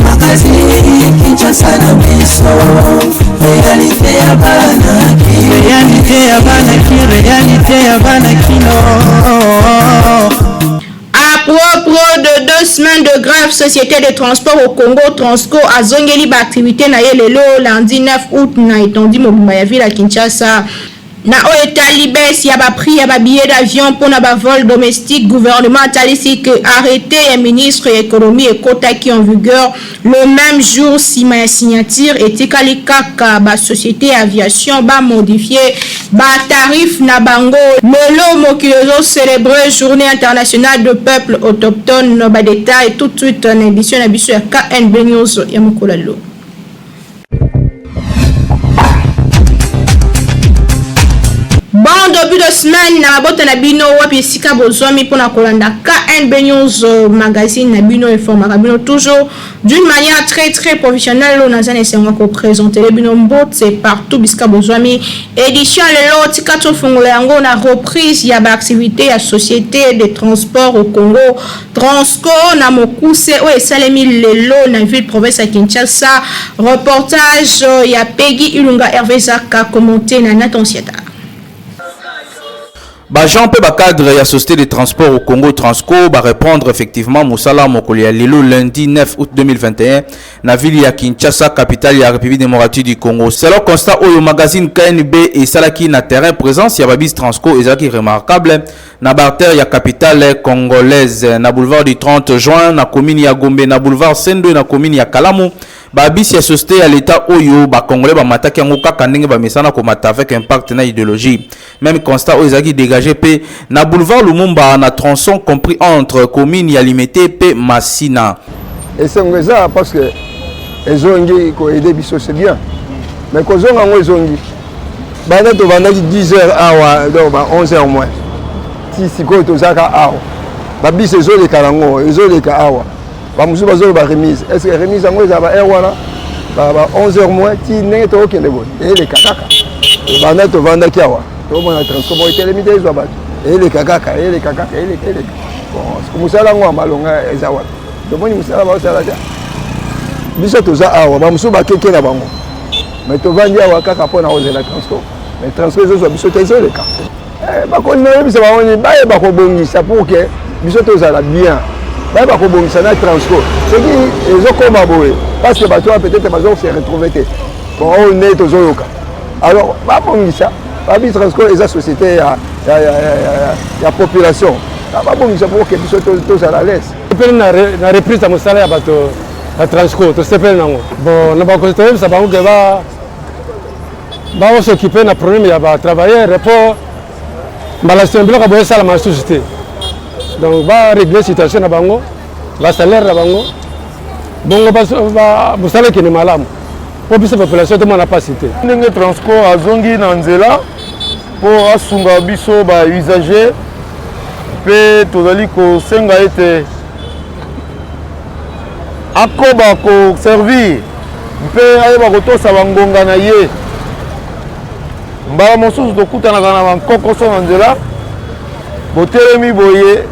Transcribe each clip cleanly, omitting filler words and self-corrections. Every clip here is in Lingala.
magazine, Kinshasa na biso, réalité ya bana kino. À propos de 2 semaines de grève, Société de transport au Congo, Transco, a zongeli ba activité na yelelo lundi 9 août na etondi mobimba ya ville à Kinshasa. Na oeta libes ya ba prix ya ba billet d'avion pour na ba vol domestique, gouvernement ici que arrêté et ministre de l'économie et quota qui en vigueur le même jour si ma signature et tikali kaka ba société aviation ba modifié ba tarif na bango lelo mokilozo célébrer journée internationale de peuple autochtone ba détail tout de suite en édition na biso ya KNB News ya mokolalo. Bon début de semaine na mabota na bino wapi sika bozomi pona kolanda KNB News magazine na bino informaka bino toujours d'une manière très professionnelle on a essayé de présenter les bino mbot c'est partout bisika bozomi édition lelo tika to fungola yango na reprise ya ba activité ya société de transport au Congo Transco na mokuse o esalemi lelo na ville province ya Kinshasa reportage ya Peggy Ilunga Hervé Zaka commenté na Nathan Siata. Jean Pe cadre et société de transport au Congo Transco va répondre effectivement Moussala Mokolia Lelo lundi 9 août 2021 na ville ya Kinshasa capitale de la République démocratique du Congo. C'est le constat au magazine KNB et Salaki na terrain présence ya babis Transco et Zaki remarquable na barter ya capitale congolaise na boulevard du 30 juin na commune ya Gombe na boulevard Sendo na commune ya Kalamu. Babis ya société à l'état oyo ba congolais ba mataki yango kaka ndenge ba mesana ko mata avec impact na idéologie. Même constat oyo ezaki dégagé pe na boulevard Lumumba na tronçon compris entre commune ya Limité pe Massina. Et c'est ça parce que ezongi ko aider biso c'est bien. Mais ko zonga ngo ezongi. Bana to bana 10h awa donc 11h moins. Si ko to zaka awa. Babis ezoli kalango ezoli ka awa. Bamusu bazo ba remise. Est-ce que remise yango ezaba heure wana? Ba 11h moins ti ne to okende bon. Et les kakaka. Bana to vanda kiawa. To mona transformer été limité zo ba. Et les kakaka, et les kakaka, et les. Bon, ce que musala ngo amalonga ezawa. To moni musala ba osala ja. Biso to za awa bamusu ba keke na bango. Mais to vandi awa kaka pona ozela transport. Mais transport zo biso te zo le ka. Ba ko ne biso ba oni ba ko bongisa pour que biso to za la bien. Bah ko bongisa na transport. Ce qui ils ont comme aboé parce que bah toi peut-être bah se retrouver bon on est aux oyoka. Alors bah bongisa bah bi transport et la société ya population. Bah bongisa pour que biso to za la laisse. Pe na reprise à mosala ya bato la transport to sepel nango. Bon na ba ko to ça ba ngo ba s'occuper na problème ya ba travailler report balastion bilo ka boye sala ma société. Donc va régler la situation à bango, va salaire à bango. Bongo va vous savez qu'il est malade. Pour cette population de mon capacité. N'engé transport à zongi nanzela pour asunga biso ba usager pe tozali ko senga ete akoba ko servir pe ayeba ko tosa bangonga na ye. Mbala mosusu tokutana kana bankoko so nanzela. Botelemi boye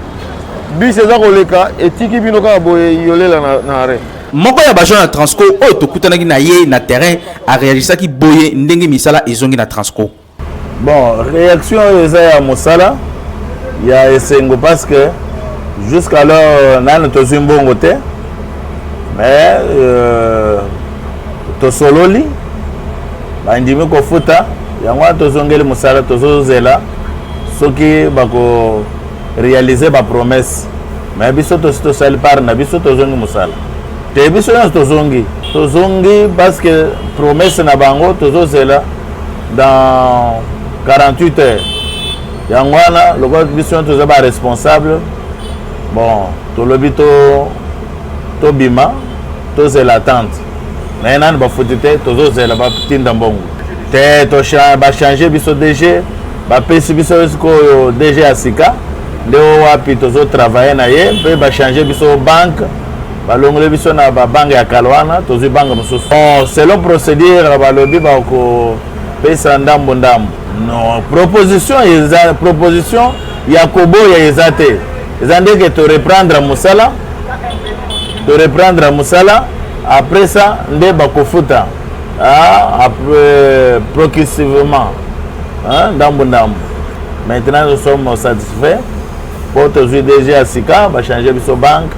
bis eza koleka etiki bino kaka boye yolela na arrêt. Moko ya bajon na Transco oyo tokutanaki na ye na terrain a réalisaki boye ndenge misala ezongi na Transco. Bon, réaction eza ya mosala ya esengo parce que jusqu'alors nana tozwi mbongo te mais tosololi bandimi kofuta yango tozongeli mosala tozozela soki bako réaliser ba promesse mais biso to sali par na biso tozongi musala te biso na tozongi parce que promesse na bango tozozela dans 48 heures yango wana loko biso toza ba responsable bon tolobi to bima tozela attente mais nani ba fotite tozozela ba tinda mbongo te to ba changer biso DG ba pesi biso ko DG asika leo wapi tozo travailler na ye pe ba changer biso banque ba longole biso na ba banque ya Kalwana tozo banque mosusu selon procédure ba lobi ba ko pesa ndambo ndambo. Non, proposition ya koboya ezate. Ezande que te reprendre musala. Après ça, nde bakofuta. Après progressivement. Ndambo ndambo. Maintenant nous sommes satisfaits. Pour te jouer déjà à Sika, va changer biso banque.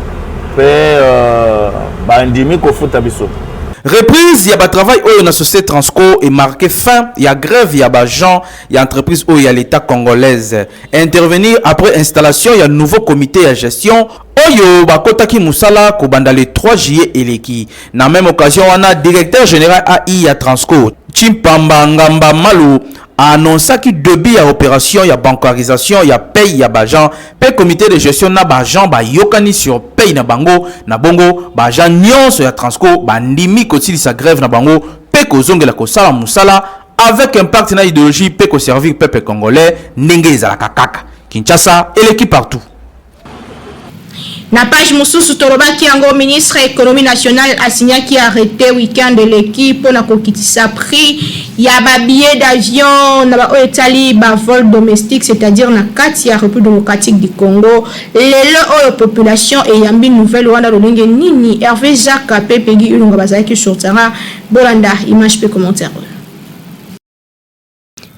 Bandimi kofuta biso. Reprise, il y a travail où la société Transco est marqué fin, il y a grève, il y a gens, il y a entreprise où il y a l'État congolaise. Intervenir après installation, il y a nouveau comité de gestion. Oyo bakotaki musala kobanda le 3 juillet eleki. Na même occasion, on a directeur général AI à Transco, Chimpamba Ngamba Malou, a annoncé qu'il début à opération, il y a bancarisation, il y a paye, il y a bajan, paye comité de gestion na bajan, ba yokani sur paye na bango, na bongo, bajan nyonso ya Transco, bandimi kotili sa grève na bango, paye kozongela kosala musala, avec impact na idéologie, paye ko servir peuple congolais, ndenge ezalaka kaka. Kinshasa, et l'équipe partout. Na page Moussousou Torobaki yango ministre économie nationale a signé qui a arrêté week-end de l'équipe pour na kokitisa prix ya ba billet d'avion na ba etali ba vol domestique, c'est-à-dire na kati ya République démocratique du Congo. Lelo population et yambi nouvelle wanda lolenge nini Hervé Jacques Kapé pegi ulunga bazaki sur terrain bolanda image pe commentaire.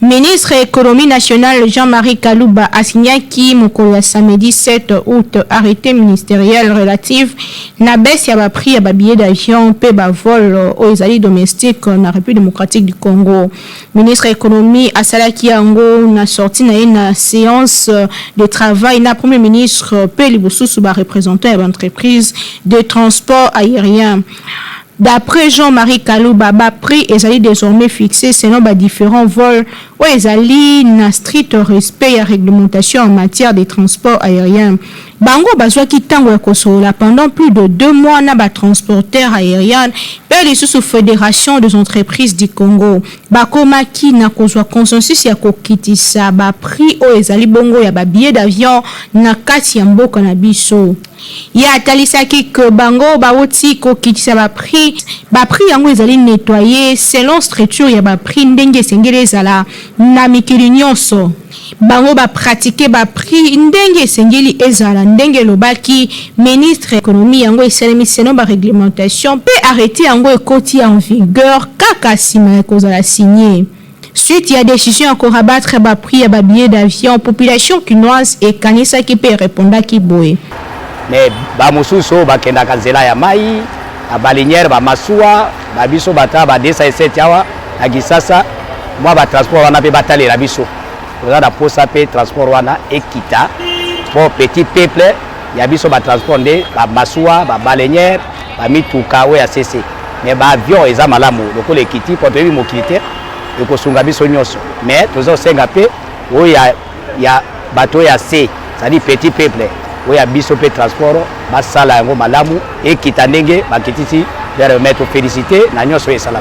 Ministre économie nationale Jean-Marie Kalouba a signé qui mokolo samedi 7 août arrêté ministériel relatif na baisse ya ba prix ya ba billet d'avion pe ba vol aux ezali domestique na République démocratique du Congo. Ministre économie asalaki yango na sorti na séance de travail na premier ministre pe libosusu ba représentant ya entreprise de transport aérien. D'après Jean-Marie Kalouba, ba prix ezali désormais fixé selon ba différents vols où ezali na strict respect ya réglementation en matière de transport aérien. Bango bazwaki tango ya kosola pendant plus de 2 mois na ba transporteur aérien pe les sous fédération des entreprises du Congo. Bakomaki na kozwa consensus ya kokitisa ba prix où ezali bongo ya ba billet d'avion na kati ya mboka na biso. Ya talisaki que bango bawoti kokitisa ba prix yango ezali nettoyer selon structure ya ba prix ndenge sengele ezala na mikili nyonso. Bango ba pratiquer ba prix ndenge sengeli ezala ndenge lobaki ministre économie yango esalemi selon ba réglementation pe arrêter yango ekoti en vigueur kaka sima kozala signé. Suite ya décision à rabattre ba prix ya ba billet d'avion, population kinoise et kanisa ki pe répondaki boye. Mais ba mosusu bakendaka nzela ya mai abalinière ba masuwa ba biso bata ba desa eseti awa na Kisasa moi ba transport wana pe batalela biso oza na posa pe transport wana ekita pour petit peuple ya biso ba transport nde ba masuwa ba balinière ba mituka we ya CC mais ba avion eza malamu lokola ekiti pour te mokilité ekosunga biso nyonso mais tozo senga pe o ya bato ya C c'est-à-dire petit peuple oya biso pe transport basala yango malamu ekita ndenge bakitisi vers mettre félicité na nyonso esala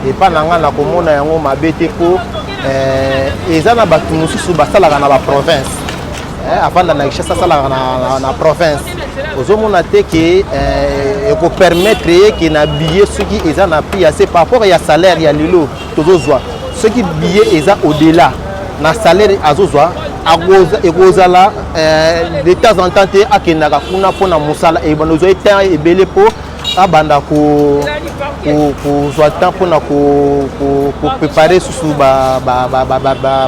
et pas nanga na komona yango mabete ko ezana batu mususu basala na ba province afanda na Kinshasa sala na province ozomona te ke eko permettre que na billet ceux qui ezana prix assez par rapport ya salaire ya lelo tozozwa ceux qui billet eza au-delà na salaire azozwa ekozala de temps en temps te akendaka kuna mpona mosala ebandozwa temps ebele mpo abanda kozwa temps mpona koprépare susu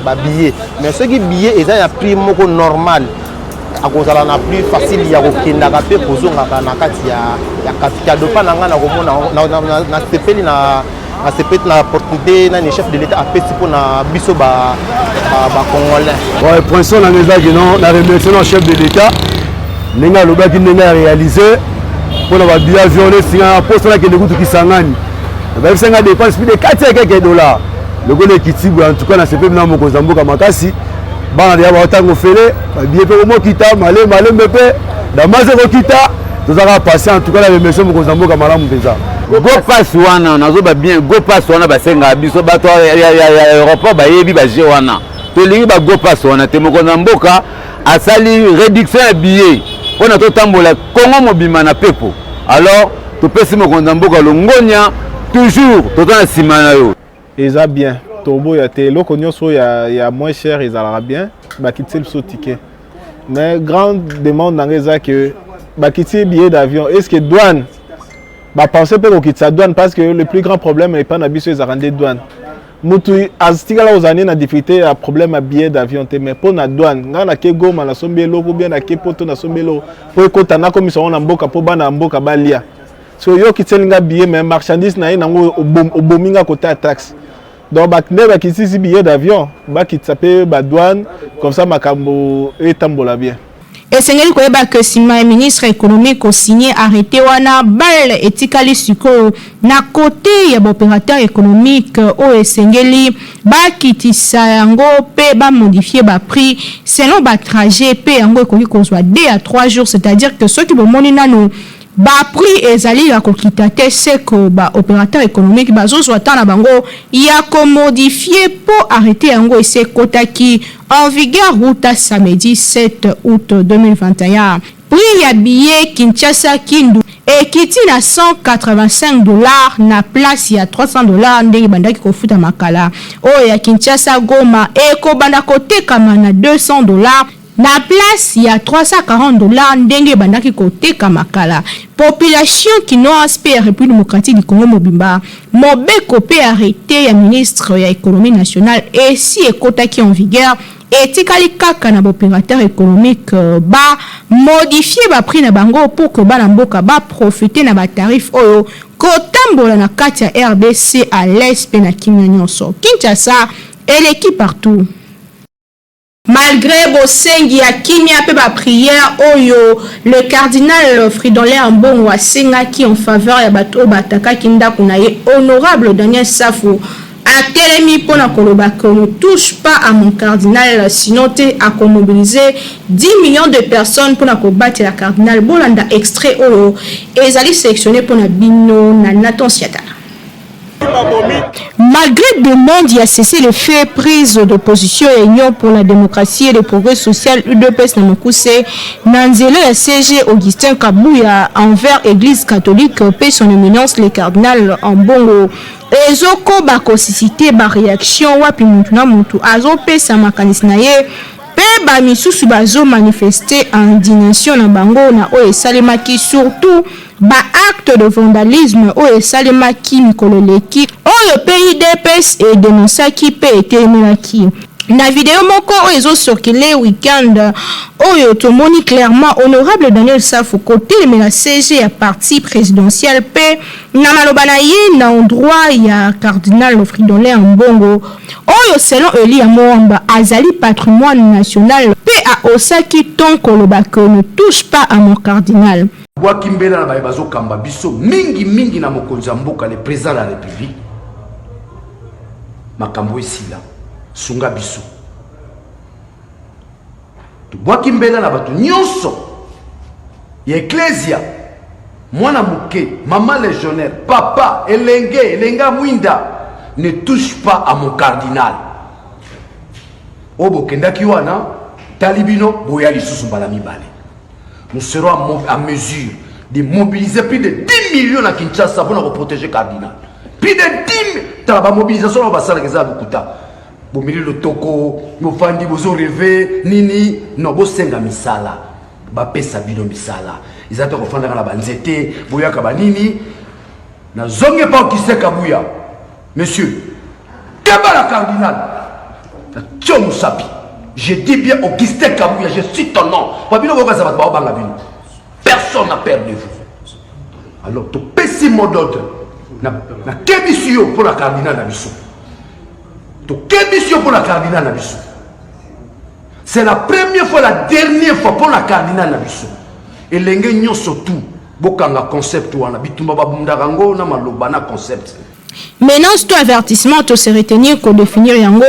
babillet mais soki billet eza ya prix moko normal akozala na plus facile ya kokendaka mpe kozongaka na kati ya capital dopa na nga na komona na sepeli na sepeti na opportunité na chef de l'état apesi pour na biso ba congolais. Ouais, prince na ezaki non na remercier le chef de l'état ninga lobaki ninga réaliser pour na ba billet avion le singa poste na kende kutu kisangani. Ba senga dépense plus de 4 et quelques dollars. Le gole kitibu en tout cas na sepeli na mokozamboka makasi bana ya ba tango fele ba billet pe mo kita malé mbepé da maze ko kita tozaka passer en tout cas la remercier mokozamboka malamu peza. Go pass wana nazoba bien go pass wana basenga biso bato ya aéroport bayebi ba je wana to lingi ba go pass wana te mokonza mboka asali réduction ya billet pona to tambola Congo mobima na pepo alors to pesi mokonza mboka longonya toujours to tana sima na yo eza bien tobo ya te loko nyonso ya moins cher ezalaka bien bakiti biso ticket mais grande demande nanga eza que bakiti billet d'avion est-ce que douane bapense mpe kokitisa douane parce que le plus grand problème epa na biso ezalaka nde douane mutu atikala ozali na difficulté ya problème ya billet d'avion te mais mpo na douane ngai nake Goma nasombi eloko bien nake poto nasombi eloko mpo ekota nakomisa yango na mboka mpo bana ya mboka balia so yo kitielinga billet mais marchandise na ye nango obominga kota ya taxe donc bakinde bakitisi billet d'avion bakitisa mpe badouane comme ça makambo etambola bien. esengeli koyeba ke nsima ya ministre économique osigné arrêté wana bale etikali sikoyo na kote ya baopérateur économique oyo esengeli bakitisa yango mpe bamodifie baprix selon batrajet mpe yango ekoki kozwa 2 à 3 jours, c'est-à-dire que soki bomoni nano baprix ezali ya kokita te seko baopérateur économique bazozwa ta na bango ya komodifie mpo arrêté yango esekotaki en vigueur ruta samedi 7 août 2021. Prix ya billet Kinshasa Kindu ekiti na $185 na place ya $300 ndenge bandaki kofuta makala oyo ya Kinshasa Goma ekobanda kotekama na $200 na place ya $340 ndenge bandaki koteka makala. Population kinoise pe ya République démocratique du Congo mobimba mobeko pe arrêté ya ministre ya économie nationale et si ekotaki en vigueur etikali kaka na opérateur économique ba modifier ba prix na bango pour que bana mboka ba profiter na ba tarif oyo kotambola na kati ya RDC à l'est pe na kimia nyonso. Kinshasa eleki partout. Malgré bosengi ya kimia pe ba prière oyo le cardinal Fridolin Ambongo asengaki en faveur ya bato bataka kinda kunaye honorable Daniel Safou Atelemi pona koloba qu'on ne touche pas à mon cardinal sinon te à mobiliser 10 millions de personnes pour combattre la cardinal Bolanda extrait oyo ezali sélectionné pour na bino na Nathan Siatala. Malgré demande, il a cessé les faits prises d'opposition et Union pour la démocratie et le progrès social UDPS Namokuse Nanzelo et CG Augustin Kabouya envers Église catholique paix son éminence le cardinal Ambongo. Ezoko bako suscité ba réaction wapi mutu na mutu azope sa makanisi na ye pe ba misusu bazo manifester indignation na bango na o esalemaki surtout ba acte de vandalisme o esalemaki mikololeki oyo PIDPS et dénonçaki pe etemelaki. Na vidéo moko oyo circulé week-end oyo tomoni clairement honorable Daniel Safou côté la CG à parti présidentiel pe na maloba na ye na endroit ya cardinal Fridolin Ambongo oyo selon Eli Amwamba azali patrimoine national pe a osaki ton koloba que ne touche pas à mon cardinal. Wakimbela na bazo kamba biso mingi na mokonzi mboka le président de la République makambo esila sunga biso tubwaki mbela na bato nyonso ya ecclesia mwana muke mama légionnaire papa elenga mwinda ne touche pas à mon cardinal obo kendaki wana talibino boya lisusu mbala mibale. Nous serons à mesure de mobiliser plus de 10 millions à Kinshasa pour protéger le cardinal. Plus de 10 millions. La mobilisation va passer à la bomili le toko, mofandi bozo rêver, nini, no bo senga misala, ba pesa bino misala. Ils attendent qu'on fasse la banzete, boya kabanini, na zonge pa okise kabuya. Monsieur, kaba la cardinal, na tchon sapi. Je dis bien Augustin Kabouya, je cite ton nom. Personne n'a peur de vous. Alors, tu pèses mot d'ordre. Na kebisio pour la cardinal Nabiso. Tu kebisio pour la cardinal Nabiso. C'est la première fois, la dernière fois pour la cardinal Nabiso. Et l'engagement surtout, bokanga concept wana bitumba babundarango na malobana concept. Maintenant, ce avertissement to se retenir qu'on définir yango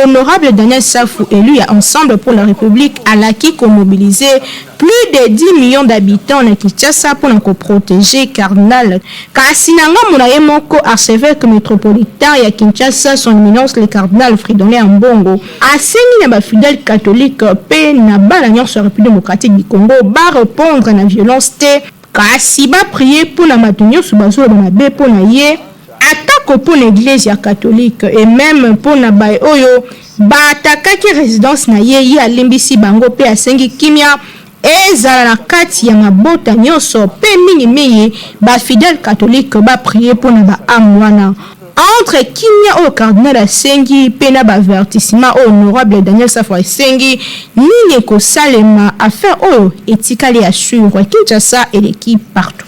honorable Daniel Safou élu ensemble pour la République à l'acquis qu'on mobilisé plus de 10 millions d'habitants na Kinshasa pour nous protéger cardinal. Kasinanga munaye moko archevêque métropolitain ya Kinshasa son éminence le cardinal Fridolin Ambongo asengi na ba fidèles catholiques pe na bala nyonso République démocratique du Congo ba répondre na violence te kasi ba prier pour la matunyo subazo na be pour na ye attaque kitoko pour l'église catholique et même pour na baye oyo batakaki résidence na ye alimbisi bango pe asengi kimia ezala na kati ya mabota nyonso pe mingi ba fidèle catholique ba prier pour na ba amwana entre kimia au cardinal asengi pe na ba avertissement honorable Daniel Safwa asengi nini ko salema affaire oyo etikali ya suivre Kinshasa et l'équipe partout.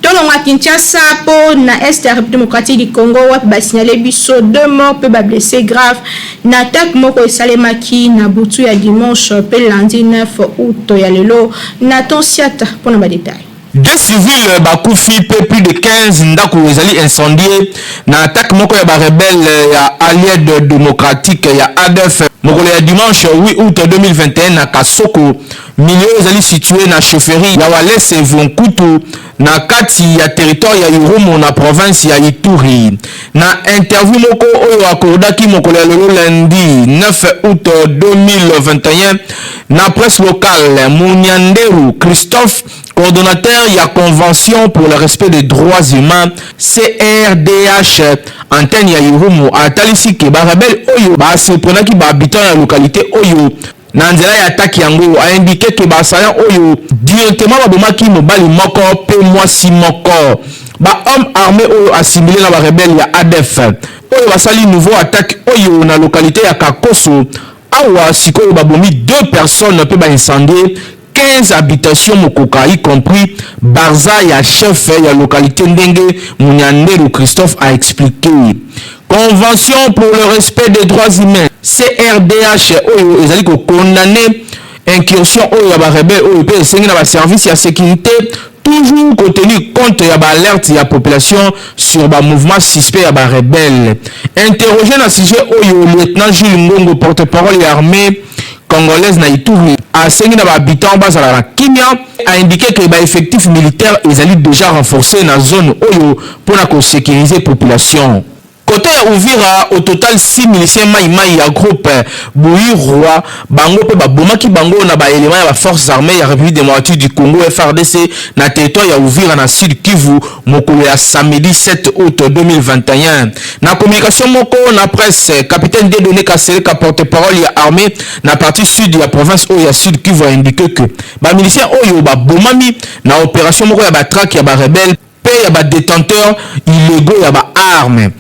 Tolonga Kinshasa po na Est République démocratique du Congo wa ba signaler biso 2 morts pe ba blessés grave na attaque moko esalemaki na butu ya dimanche pe lundi 9 août ya lelo na tonsiata pour na ba détail. Deux civils bakufi pe plus de 15 ndako ezali incendié na attaque moko ya ba rebelle ya Allied démocratique ya ADF mokolo ya dimanche 8 août 2021 na Kasoko milieu ezali situé na chaufferie ya Walese Vonkutu na kati ya territoire ya Irumu na province ya Ituri. Na interview moko oyo akordaki mokolo ya lelo lundi 9 août 2021 na presse locale, Munyanderu Christophe, coordonnateur ya convention pour le respect des droits humains CRDH antenne ya Irumu, atalisi ke ba rebelle oyo ba surprenaki ba habitants ya localité oyo na nzela ya attaque yango, a indiqué que ba assaillant oyo directement babomaki mobali moko pe mwasi moko. Ba homme armé oyo assimilé na ba rebelle ya ADF oyo basali nouveau attaque oyo na localité ya Kakoso awa sikoyo babomi 2 personnes pe ba incendié 15 habitations mokoka, y compris Barza ya chef ya localité Ndenge. Munyanderu Christophe a expliqué. Convention pour le respect des droits humains CRDH oyo ezali ko condamner incursion oyo ya ba rebelle oyo pe esengi na ba service ya sécurité toujours contenu compte ya ba alerte ya population sur ba mouvement suspect ya ba rebelle. Interrogé na sujet oyo lieutenant Jules Ngongo, porte-parole ya armée congolaise na Ituri, a sengi na ba habitants bazala na kimia, a indiqué que ba effectif militaire ezali déjà renforcé na zone oyo pour na sécuriser population. Côté ya Uvira, au total 6 miliciens maïmaï ya groupe Bouyi Roi, bango pe babomaki bango na ba élément ya ba forces armées ya République démocratique du Congo FARDC na territoire ya Uvira na Sud Kivu mokolo ya samedi 7 août 2021. Na communication moko na presse, capitaine Dieudonné Kasereka, porte-parole ya armée na partie sud ya province oyo ya Sud Kivu, a indiqué que ba miliciens oyo babomami na opération moko ya ba traque ya ba rebelle pe ya ba détenteurs illégaux ya ba armes.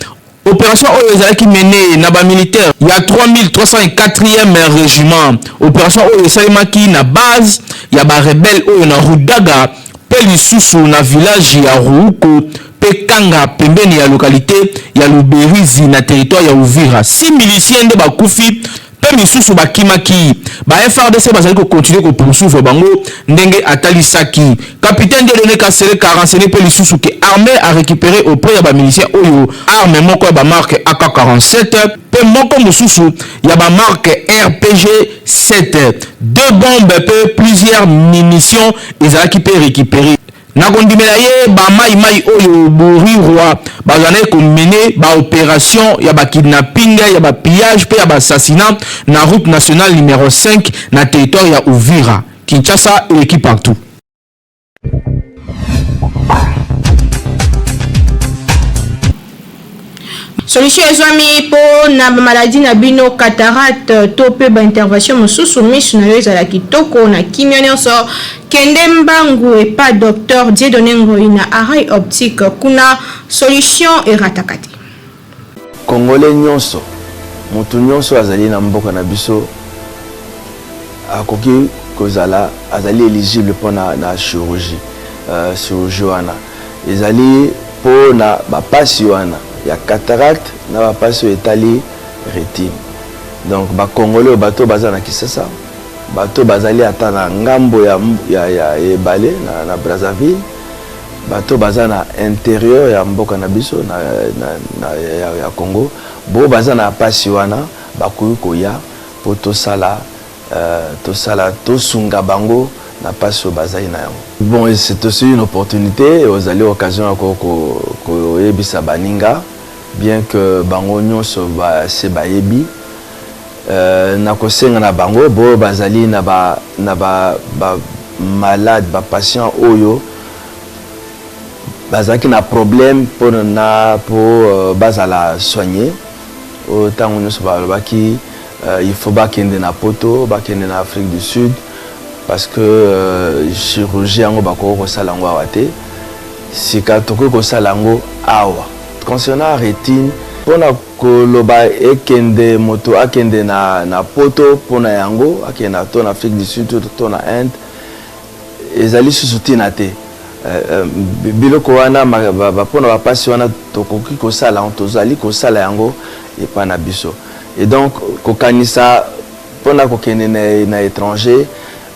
Opération oyo ezalaki menée na ba militaire ya 3304e régiment. Opération oyo esalemaki na base ya ba rebelle oyo na Rudaga pe lisusu na village ya Ruuko pe Kanga pembeni ya localité ya Luberizi na territoire ya Uvira. 6 miliciens nde bakufi pe misusu bakimaki. Ba FARDC bazali ko continuer ko poursuivre bango ndenge atalisaki. Capitaine Dieudonné Kasereka a renseigné pe lisusu ke armée a récupéré auprès ya ba miliciens oyo arme moko ya ba marque AK-47 pe moko mususu ya ba marque RPG 7, 2 bombes pe plusieurs munitions ezalaki pe récupéré. Na kondimela ye ba mai oyo Bouyi Roi bazana ko mener ba opération ya ba kidnapping ya ba pillage pe ya ba assassinat na route nationale numéro 5 na territoire ya Uvira. Kinshasa et l'équipe partout. Solution ezwami po na maladie na bino cataracte to pe ba intervention mosusu misu na yo ezala kitoko na kimia nyonso kende mbangu et pas docteur Dieudonné Ngoi na arrêt optique kuna solution eratakati. Congolais nyonso mutu nyonso azali na mboka na biso akoki kozala azali éligible pour na chirurgie chirurgie wana ezali po na bapasi wana ya cataracte na bapasi etali rétine. Donc ba Congolais bato baza na Kisasa, bato bazali ata na ngambo ya ebale na Brazzaville, bato baza na intérieur ya mboka na biso ya Congo, bo baza na pasi wana bakoki koya po tosala tosunga bango na pasi o bazali na yango. Bon, c'est aussi une opportunité aux allées occasion ko yebisa baninga bien que bango nyonso ba se bayebi na kosenga na bango bo bazali na ba malade ba patient oyo bazalaki na problème pour bazala soigner autant nyonso balobaki il faut bakende na poto bakende na Afrique du Sud parce que chirurgie yango bakoko kosala yango awa te sika tokoki kosala yango awa concernant rétine mpona koloba ekende moto akende na poto mpona yango akende to na Afrique du Sud to na Inde ezali susu ntina te biloko wana mpona bapasi wana tokoki kosala yango tozali kosala yango epa na biso et donc kokanisa mpona kokende na étranger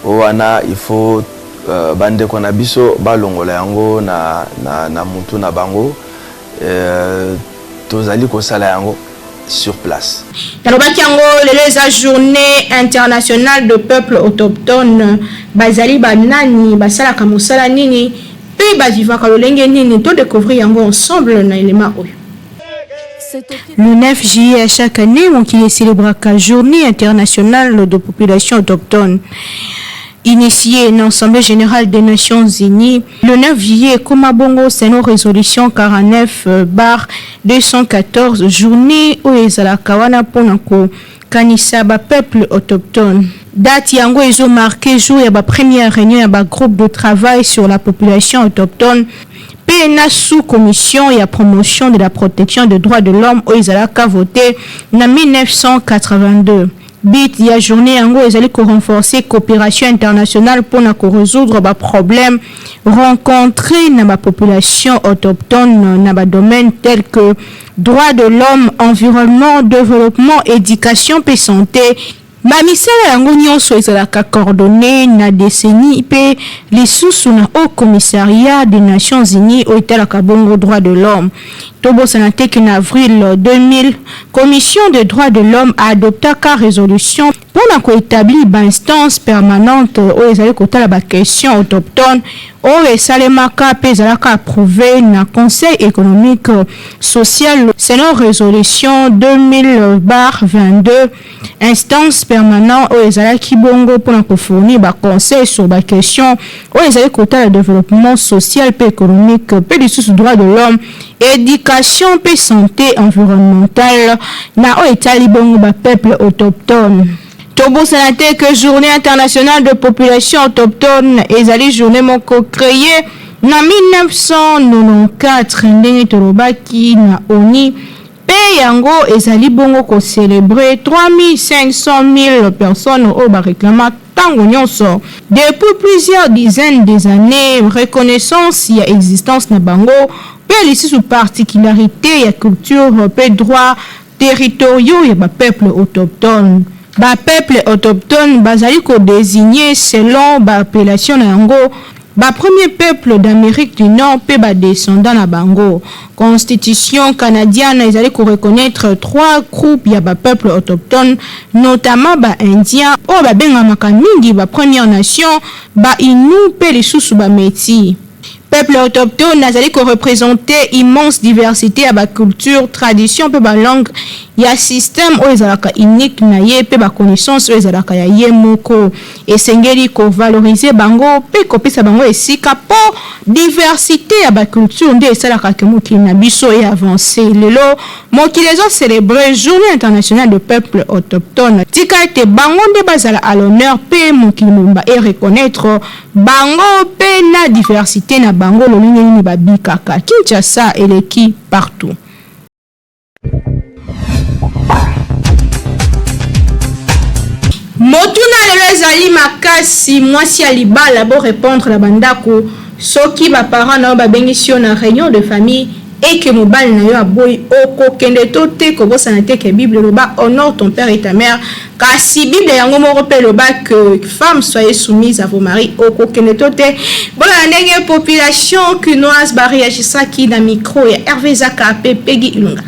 wana il faut bandeko na biso balongola yango na mutu na bango tozali kosala yango sur place. Nalobaki yango lelo eza journée internationale de peuple autochtone bazali banani basalaka mosala nini pe bazivaka lolenge nini to découvrir yango ensemble na élément oyo. Le 9 juillet chaque année, qui célèbre la journée internationale de population autochtone. Initié une Assemblée générale des Nations Unies, le 9 juillet, Komabongo, c'est nos résolution 49/214, journée où les Alakawana Ponako, Kanisaba, peuple autochtone. Date yango ils ont marqué jour et la première réunion et le groupe de travail sur la population autochtone. PNA sous-commission et la promotion de la protection des droits de l'homme où ils ont voté en 1982. Bit ya journée yango ezali ko renforcer coopération internationale pour résoudre les problèmes rencontrés dans la population autochtone dans les domaines tels que droits de l'homme, environnement, développement, éducation et santé. Misala yango nyonso ezalaka coordonné na décennie pe lisusu na Haut Commissariat des Nations Unies au etalaka bongo droits de l'homme. Tobo Sanate en avril 2000, Commission des droits de l'homme a adopté une résolution pour établir une instance permanente où ils allaient côté la question autochtone où les salemaka pezalaka approuvé na Conseil économique social. C'est une résolution 2000/22 instance permanente où ils allaient kibongo pour fournir un conseil sur la question où ils allaient côté le développement social et économique et les droits de l'homme, éducation et santé environnementale na o etali bongo ba peuple autochtone. Tobo Sanate que journée internationale de population autochtone ezali journée moko créée na 1994 ndenge tolobaki na ONU pe yango ezali bongo ko célébrer 3,500 personnes au ba réclama tango nyonso depuis plusieurs dizaines des années reconnaissance ya existence na bango pe lisusu particularité ya culture pe droit territoriaux ya ba peuple autochtone. Ba peuple autochtone bazali ko désigner selon ba appellation na yango ba premier peuple d'Amérique du Nord pe ba descendant na bango. Constitution canadienne ezali ko reconnaître 3 groupes ya ba peuple autochtone, notamment ba indien o ba bengamaka mingi ba première nation, ba Innu pe lisusu ba Métis. Peuple autochtone nazali ko représenter immense diversité à ba culture, tradition pe ba langue ya système o ezalaka unique na ye pe ba connaissance o ezalaka ya ye moko esengeli ko valoriser bango pe kopesa bango esika po diversité ya ba culture nde esalaka ke mokili na biso et avancer. Lelo mokili ezo célébrer journée internationale de peuple autochtone tika ete bango nde bazala à l'honneur pe mokili mobimba et reconnaître bango pe na diversité na bango lolenge nini babikaka Kinshasa eleki partout. Motuna lelo ezali makasi mwasi ya libala bo répondre la bandako soki ba parents na ba bengisi na réunion de famille et que mobile na yo aboy okokende to te ko bosana te ke Bible loba honore ton père et ta mère kasi Bible yango moko pe loba que femme soyez soumise à vos maris okokende to te bona ndenge population kunoise ba réagissa ki na micro ya Hervé Zaka pe Peggy Ilunga.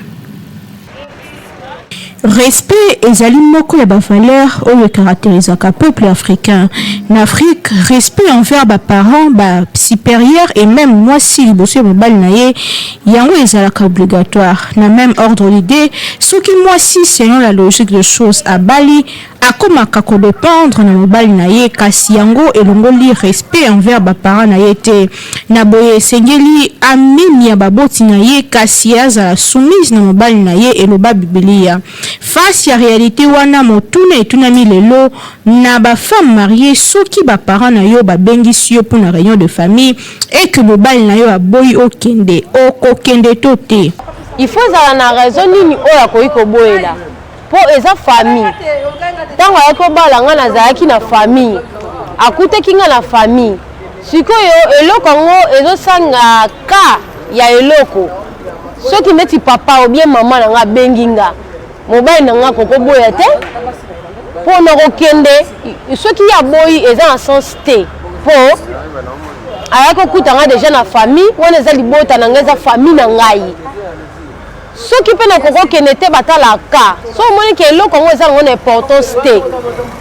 Respect ezali moko ya ba valeur oyo caractérisaka peuple africain. En Afrique, respect envers ba parents, ba supérieurs et même moi si liboso mobile na ye yango ezalaka obligatoire. Na même ordre d'idée, ce qui moi si selon la logique de choses à Bali akomaka kodépendre na mobali na ye kasi yango elongoli respect envers baparent na ye te na boye esengeli amenia baboti na ye kasi azala soumise na mobali na ye eloba Biblia face ya réalité wana motuna etunami lelo na bafemme mariée soki baparent na yo babengisi yo mpona réunion de famille et que mobali na yo aboyi okokende to te il faut ezala na raison nini oyo akoki koboyela po eza famille ntango ayaki kobala nga nazalaki na famille akutaki nga na famille sikoyo eloko yango ezosanga ka ya eloko soki neti papa ou bien mama na nga abengi nga mobali na nga kokoboya te mpo na kokende soki ya boyi eza na sens te po ayaki kokuta nga deja na famille wana eza libota na nga eza famille na ngai soki mpe na kokokende te batalaka so omoni ke eloko yango eza nango na importance te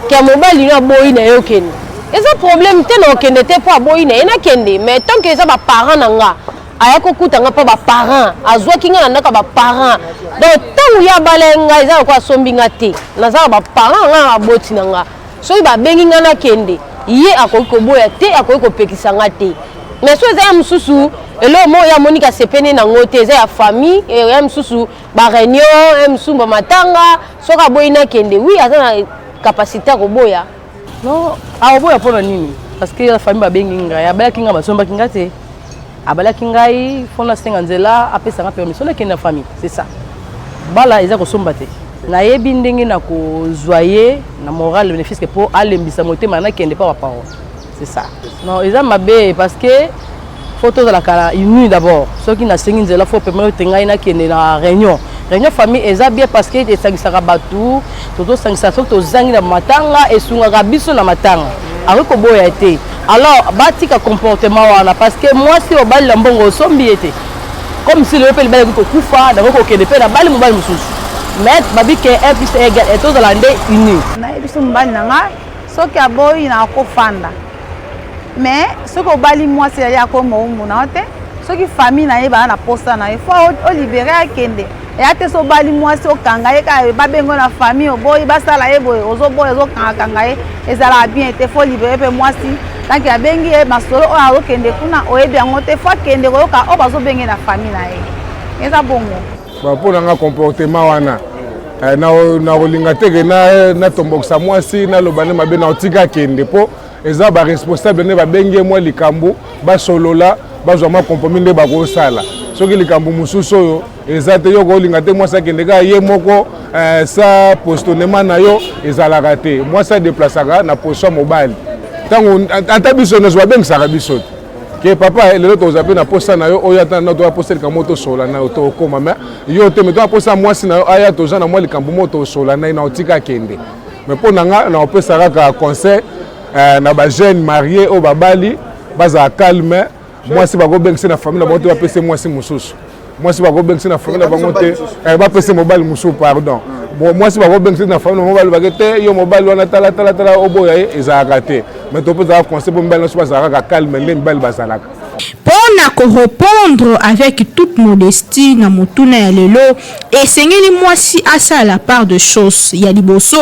ke mobali no aboyi na ye okende eza problème te na okende te mpo aboyi na ye nakende mais tant ke eza baparent na nga aya kokuta nga mpo baparent azwaki nga na ndako baparent donc ntango ya abala nga eza lokola asombi nga te nazala baparent nga na baboti na nga soki babengi nga nakende ye akoki koboya te akoki kopekisa nga te mais so eza ya mosusu eloko mo ya monika sepene nango te eza ya famille ya mosusu baréunion ya mosusu bamatanga soki aboyi nakende wi aza na capacité ya koboya non akoboya mpona nini parce que la famille babengi ngai abalaki ngai basombaki ngai te abalaki ngai fo nasenga nzela apesanga permission nakende na famille c'est ça bala eza kosomba te nayebi ndenge na kozwa ye na moral bénéfice ke mpo alembisa motema nakende mpa baparole c'est ça non eza mabe parce que faut tozalaka uni d'abord soki nasengi nzela fo permettre ngai nakende na réunion famille eza bien parce que esangisaka bato tozosangisa soki tozangi na matanga esungaka biso na matanga akoki koboya te alors batika comportement wana parce que mwasi obali na mbongo osombi ye te comme si leyo mpe libali ekoki kokufa nakoki kokende mpe na bali mobali mosusu mais babi ke 1+1 égale tozala nde uni nayebi so mobali na ngai soki aboyi na akofanda mais soki obali mwasi yali akoma omona yo te soki famille na ye baa na posa na ye fo olibere akende eya te so obali mwasi okanga ye kaka babengo na famille oboyi basala ye boye ozoboya ozokangakanga ye ezalaka bien te fo libere mpe mwasi tanke abengi ye masolo oyo azokende kuna oyebi yango te fo akende koyoka oyo bazobenge na famille na ye eza bongo mpo nanga comportement wana na kolinga teke natombokisa mwasi naloba nde mabe na otika akende mpo eza baresponsable nde babengi ye mwa likambo basolola bazwa mwa compromis nde bakosala soki likambo mosusu oyo eza te yo kolinga te mwasi akende kaka ye moko sa postonnement na yo ezalaka te mwasi adeplasaka na position mobali ntango ata biso nyonso babengisaka biso te ke papa lelo toza mpe na posa na yo oyo ata na toaposa likambo tosola na yo tokoma me yo te me toaposa mwasi na yo aya toza na mwa likambo mo tosola na ye na otika akende me mpo na nga na opesa kaka conseil na bajeune marié oyo babali bazala calme mwasi bakobengisi na famille na bango te bapese mwasi mosusu mwasi bakobengisi na famille na bango te bapese mobali mosusu pardon mwasi bakobengisi na famille na mobali bake te yo mobali wana talatala oboya ye ezalaka te mais topesaka conseil mpo mibali nyonso bazalaka kaka calme nde mibali bazalaka mpona korépondre avec toute modestie na motuna ya lelo esengeli mwasi asala la part de choses ya liboso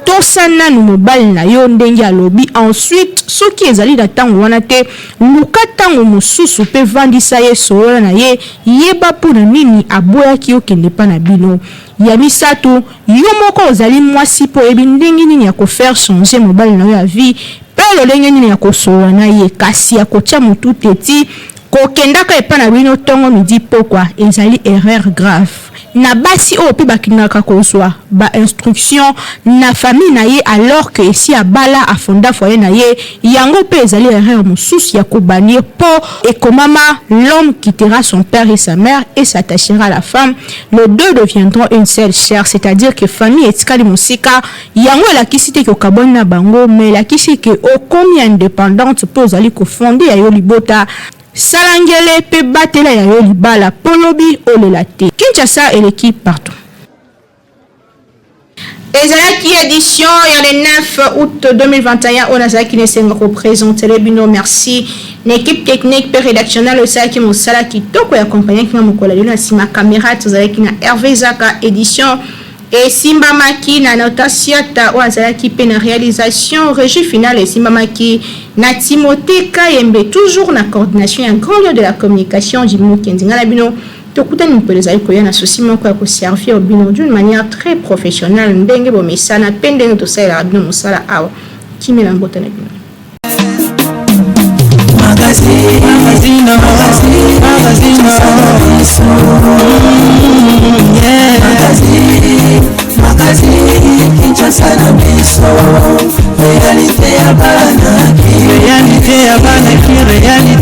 tosana no mobali na yo ndenge alobi ensuite soki ezali na ntango wana te luka ntango mosusu mpe vandisa ye solola na ye yeba mpona nini aboyaki okende mpa na bino ya misato yo moko ozali mwasi mpo oyebi ndenge nini ya kofaire changer mobali na yo ya vie mpe lolenge nini ya kosolola na ye kasi ya kotia motu teti kokendaka epa na bino ntongo midi pokwa ezali erreur grave na basi oyo mpe bakingaka kozwa bainstruction na famille na ye alors que esi abala afonda foyer na ye yango mpe ezali erreur mosusu ya kobannir mpo ekomama l'homme quittera son père et sa mère et s'attachera à la femme les deux deviendront une seule chair c'est-à-dire que famille etikali mosika yango elakisi te ke okaboni na bango mais elakisi ke okomi indépendante mpe ozali kofonde ya yo libota salangele pe batela ya yo libala polobi olela te Kinshasa et l'équipe partout. Ezalaki édition le 9 août 2021 on a qui ne représenter les bino merci l'équipe technique et rédactionnelle aussi qui mon sala qui toko accompagné qui m'a mokola na sima caméra tozalaki na Hervé Zaka édition esimbamaki na notasiata oyo azalaki mpe na réalisation régie finale esimbamaki na Timothée Kayembe toujours na coordination ya grand lieu de la communication Jimmy Kenzinga na bino tokutani mpele ezali koya na sosi moko ya koservir bino d'une manière très professionnelle ndenge bomesana mpe ndenge tosalelaka bino mosala awa kimela mbota na bino Réalité ya bana ki, réalité